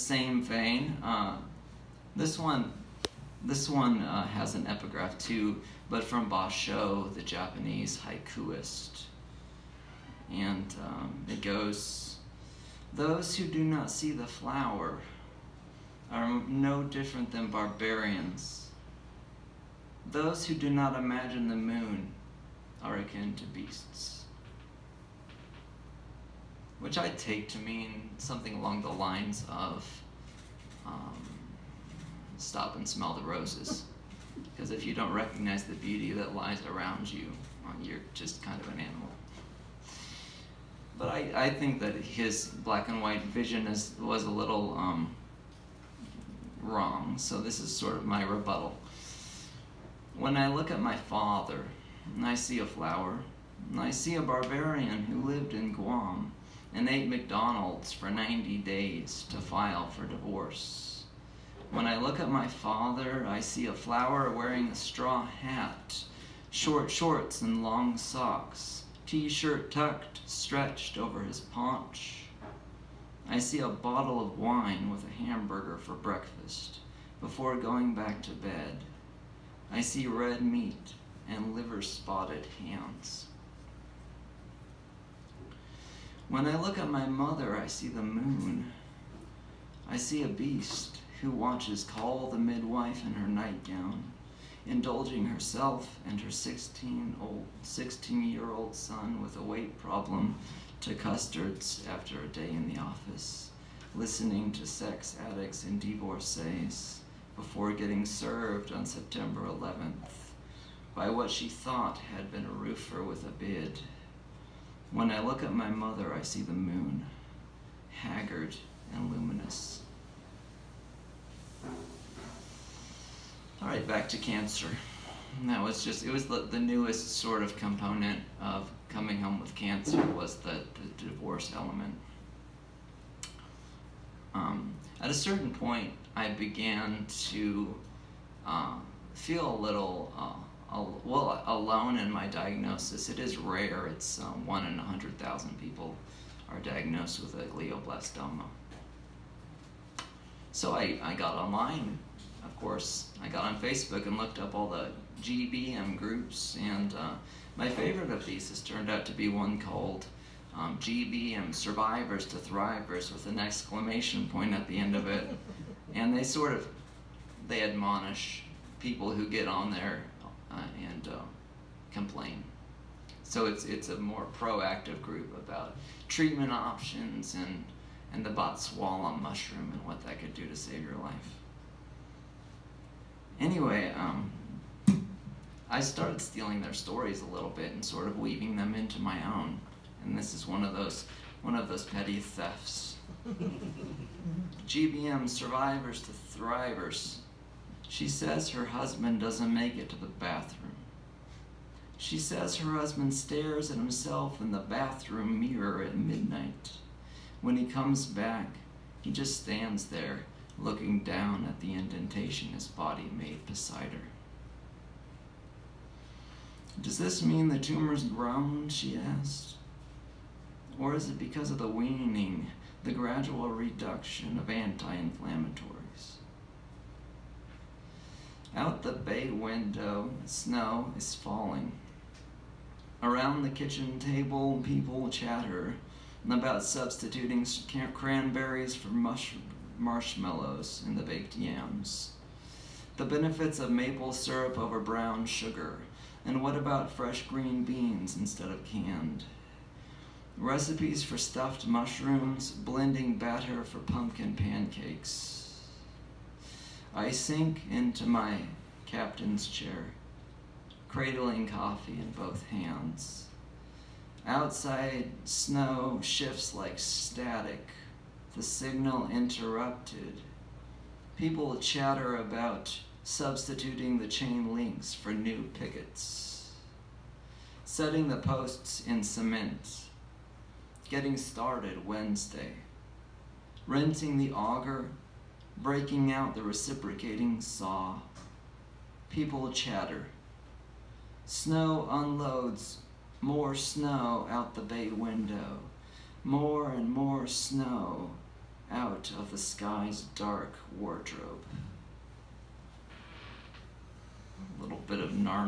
same vein. This one has an epigraph too, but from Basho, the Japanese haikuist. And it goes, "Those who do not see the flower are no different than barbarians. Those who do not imagine the moon are akin to beasts." Which I take to mean something along the lines of stop and smell the roses. Because if you don't recognize the beauty that lies around you, you're just kind of an animal. But I think that his black and white vision was a little wrong, so this is sort of my rebuttal. When I look at my father, I see a flower, and I see a barbarian who lived in Guam and ate McDonald's for 90 days to file for divorce. When I look at my father, I see a flower wearing a straw hat, short shorts and long socks, t-shirt tucked, stretched over his paunch. I see a bottle of wine with a hamburger for breakfast before going back to bed. I see red meat and liver-spotted hands. When I look at my mother, I see the moon. I see a beast who watches Call the midwife in her nightgown, indulging herself and her 16-year-old son with a weight problem to custards after a day in the office, listening to sex addicts and divorcees before getting served on September 11th by what she thought had been a roofer with a bid. When I look at my mother, I see the moon, haggard and luminous. All right, back to cancer. And that was just, it was the newest sort of component of coming home with cancer was the divorce element. At a certain point, I began to feel a little alone in my diagnosis. It is rare. It's 1 in 100,000 people are diagnosed with a glioblastoma. So I got online, of course. I got on Facebook and looked up all the GBM groups, and my favorite of these has turned out to be one called GBM Survivors to Thrivers with an exclamation point at the end of it. And they admonish people who get on there and complain. So it's a more proactive group about treatment options and the Botswana mushroom and what that could do to save your life. Anyway, I started stealing their stories a little bit and sort of weaving them into my own. And this is one of those petty thefts. GBM Survivors to Thrivers. She says her husband doesn't make it to the bathroom. She says her husband stares at himself in the bathroom mirror at midnight. When he comes back, he just stands there looking down at the indentation his body made beside her. Does this mean the tumor's grown, she asked? Or is it because of the weaning, the gradual reduction of anti-inflammatories? Out the bay window, snow is falling. Around the kitchen table, people chatter about substituting cranberries for marshmallows in the baked yams. The benefits of maple syrup over brown sugar, and what about fresh green beans instead of canned? Recipes for stuffed mushrooms, blending batter for pumpkin pancakes. I sink into my captain's chair, cradling coffee in both hands. Outside, snow shifts like static, the signal interrupted. People chatter about substituting the chain links for new pickets, setting the posts in cement, getting started Wednesday, renting the auger, breaking out the reciprocating saw. People chatter. Snow unloads more snow out the bay window. More and more snow. out of the sky's dark wardrobe. A little bit of Narnia.